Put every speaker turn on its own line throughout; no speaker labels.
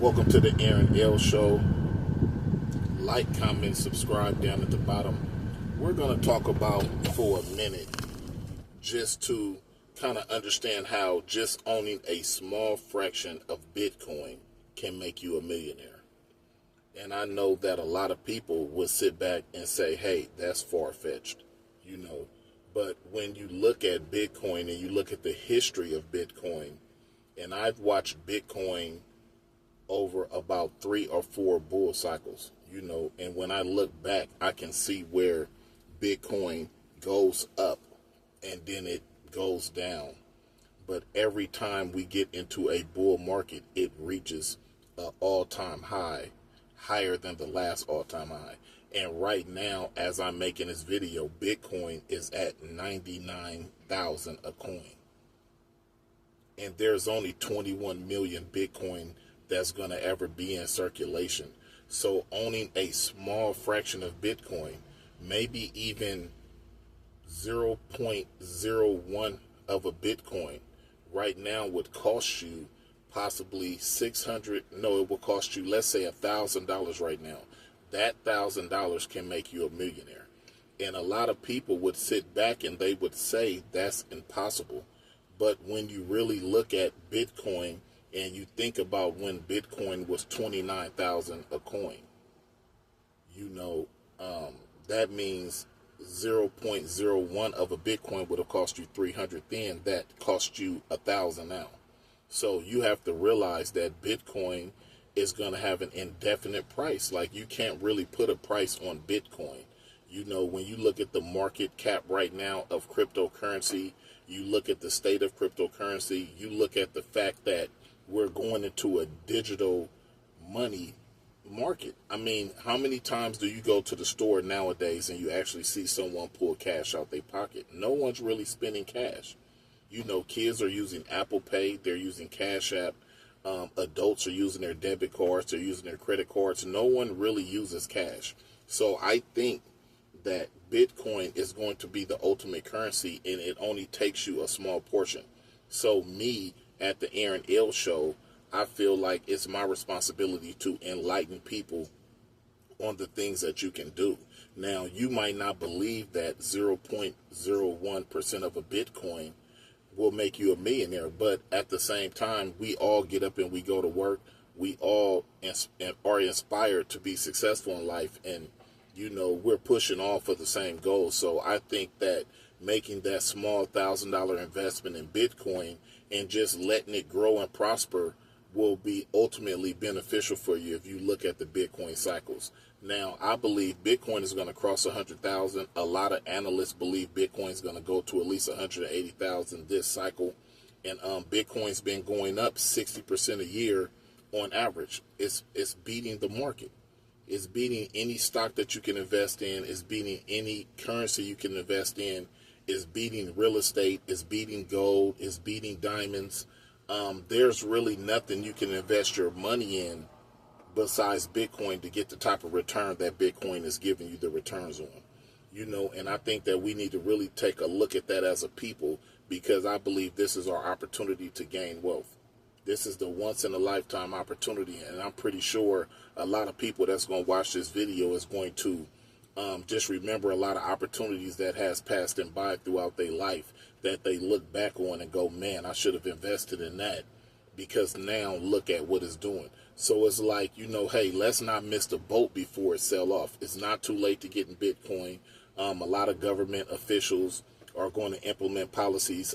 Welcome to the Aaron L. Show. Like, comment, subscribe down at the bottom. We're going to talk about for a minute just to kind of understand how just owning a small fraction of Bitcoin can make you a millionaire. And I know that a lot of people would sit back and say, hey, that's far-fetched, But when you look at Bitcoin and you look at the history of Bitcoin, and I've watched Bitcoin over about 3 or 4 bull cycles, and when I look back, I can see where Bitcoin goes up and then it goes down. But every time we get into a bull market, it reaches an all-time high, higher than the last all-time high. And right now, as I'm making this video, Bitcoin is at 99,000 a coin. And there's only 21 million Bitcoin that's going to ever be in circulation. So owning a small fraction of Bitcoin, maybe even 0.01 of a Bitcoin right now would cost you possibly it will cost you, let's say, $1,000 right now. That $1,000 can make you a millionaire. And a lot of people would sit back and they would say that's impossible. But when you really look at Bitcoin and you think about when Bitcoin was 29,000 a coin, that means 0.01 of a Bitcoin would have cost you 300 then. That cost you 1,000 now. So you have to realize that Bitcoin is going to have an indefinite price. Like, you can't really put a price on Bitcoin. When you look at the market cap right now of cryptocurrency, you look at the state of cryptocurrency, you look at the fact that we're going into a digital money market. I mean, how many times do you go to the store nowadays and you actually see someone pull cash out their pocket? No one's really spending cash. Kids are using Apple Pay, they're using Cash App. Adults are using their debit cards, they're using their credit cards. No one really uses cash. So I think that Bitcoin is going to be the ultimate currency, and it only takes you a small portion. So me, at the Aaron L. Show, I feel like it's my responsibility to enlighten people on the things that you can do. Now, you might not believe that 0.01% of a Bitcoin will make you a millionaire, but at the same time, we all get up and we go to work. We all are inspired to be successful in life, and we're pushing all for the same goal. So I think that making that small $1,000 investment in Bitcoin and just letting it grow and prosper will be ultimately beneficial for you if you look at the Bitcoin cycles. Now, I believe Bitcoin is going to cross 100,000. A lot of analysts believe Bitcoin is going to go to at least 180,000 this cycle. And Bitcoin's been going up 60% a year on average. It's beating the market. It's beating any stock that you can invest in. It's beating any currency you can invest in. It's beating real estate. It's beating gold. It's beating diamonds. There's really nothing you can invest your money in besides Bitcoin to get the type of return that Bitcoin is giving you the returns on. And I think that we need to really take a look at that as a people, because I believe this is our opportunity to gain wealth. This is the once in a lifetime opportunity, and I'm pretty sure a lot of people that's going to watch this video is going to just remember a lot of opportunities that has passed them by throughout their life that they look back on and go, man, I should have invested in that, because now look at what it's doing. So it's like, hey, let's not miss the boat before it sell off. It's not too late to get in Bitcoin. A lot of government officials are going to implement policies.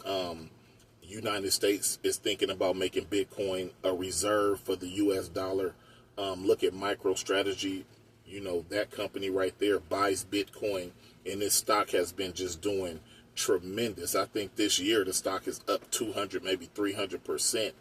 United States is thinking about making Bitcoin a reserve for the US dollar. Look at MicroStrategy. That company right there buys Bitcoin, and this stock has been just doing tremendous. I think this year the stock is up 200, maybe 300%.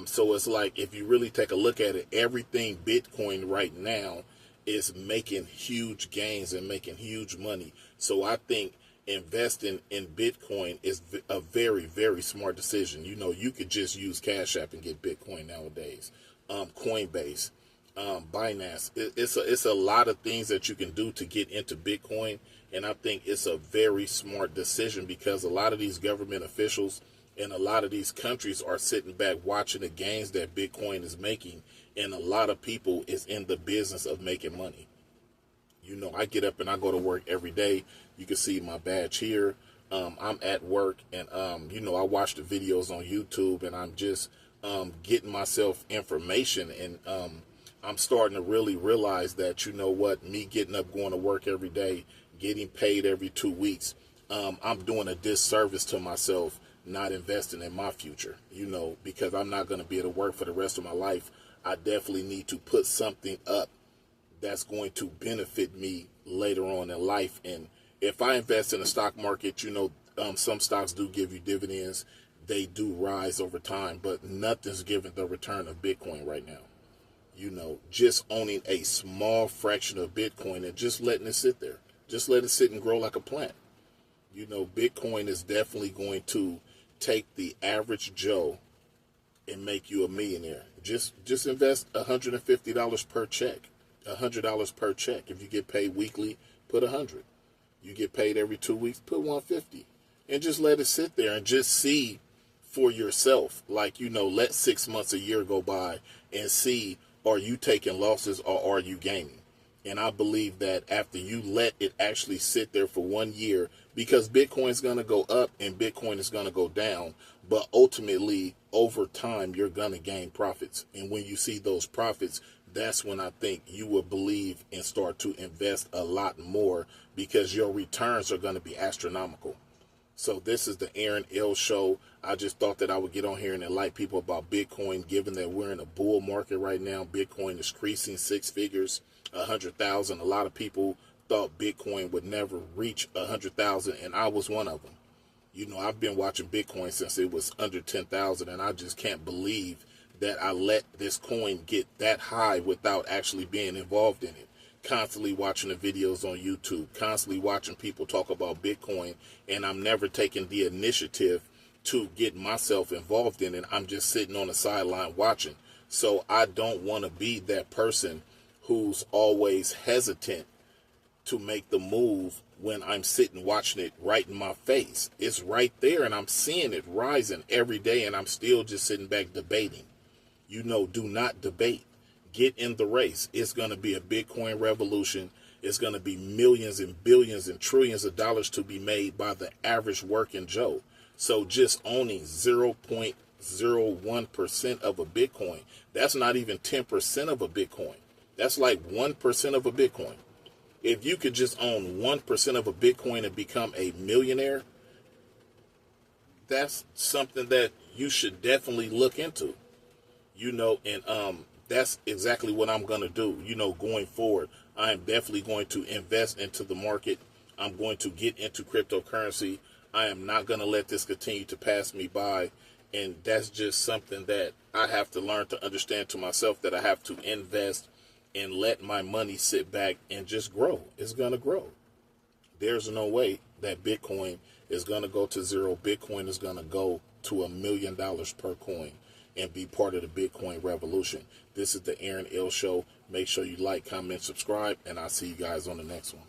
So it's like, if you really take a look at it, everything Bitcoin right now is making huge gains and making huge money. So I think investing in Bitcoin is a very, very smart decision. You could just use Cash App and get Bitcoin nowadays. Coinbase, Binance. It's a lot of things that you can do to get into Bitcoin. And I think it's a very smart decision, because a lot of these government officials And a lot of these countries are sitting back watching the gains that Bitcoin is making. And a lot of people is in the business of making money. You know, I get up and I go to work every day. You can see my badge here. I'm at work, and you know, I watch the videos on YouTube, and I'm just getting myself information, and I'm starting to really realize that, you know what, me getting up, going to work every day, getting paid every 2 weeks, I'm doing a disservice to myself, not investing in my future, you know, because I'm not going to be able to work for the rest of my life. I definitely need to put something up that's going to benefit me later on in life. And if I invest in the stock market, you know, some stocks do give you dividends. They do rise over time, but nothing's giving the return of Bitcoin right now. You know, just owning a small fraction of Bitcoin and just letting it sit there. Just let it sit and grow like a plant. You know, Bitcoin is definitely going to take the average Joe and make you a millionaire. Just invest $150 per check. $100 per check. If you get paid weekly, put 100. You get paid every 2 weeks, put 150, and just let it sit there and just see for yourself. Like, you know, let 6 months, a year go by and see, are you taking losses or are you gaining? And I believe that after you let it actually sit there for 1 year, because Bitcoin's going to go up and Bitcoin is going to go down, but ultimately over time you're going to gain profits. And when you see those profits, that's when I think you will believe and start to invest a lot more, because your returns are going to be astronomical. So this is the Aaron L. Show. I just thought that I would get on here and enlighten people about Bitcoin, given that we're in a bull market right now. Bitcoin is creasing 6 figures, 100,000. A lot of people thought Bitcoin would never reach 100,000, and I was one of them. You know, I've been watching Bitcoin since it was under 10,000, and I just can't believe that I let this coin get that high without actually being involved in it. Constantly watching the videos on YouTube, constantly watching people talk about Bitcoin, and I'm never taking the initiative to get myself involved in it. I'm just sitting on the sideline watching. So I don't want to be that person who's always hesitant to make the move when I'm sitting watching it right in my face. It's right there, and I'm seeing it rising every day, and I'm still just sitting back debating. You know, do not debate. Get in the race. It's going to be a Bitcoin revolution. It's going to be millions and billions and trillions of dollars to be made by the average working Joe. So just owning 0.01% of a Bitcoin, that's not even 10% of a Bitcoin. That's like 1% of a Bitcoin. If you could just own 1% of a Bitcoin and become a millionaire, that's something that you should definitely look into. You know, and that's exactly what I'm going to do. You know, going forward, I am definitely going to invest into the market. I'm going to get into cryptocurrency. I am not going to let this continue to pass me by. And that's just something that I have to learn to understand to myself, that I have to invest and let my money sit back and just grow. It's going to grow. There's no way that Bitcoin is going to go to zero. Bitcoin is going to go to $1 million per coin and be part of the Bitcoin revolution. This is the Aaron L. Show. Make sure you like, comment, subscribe, and I'll see you guys on the next one.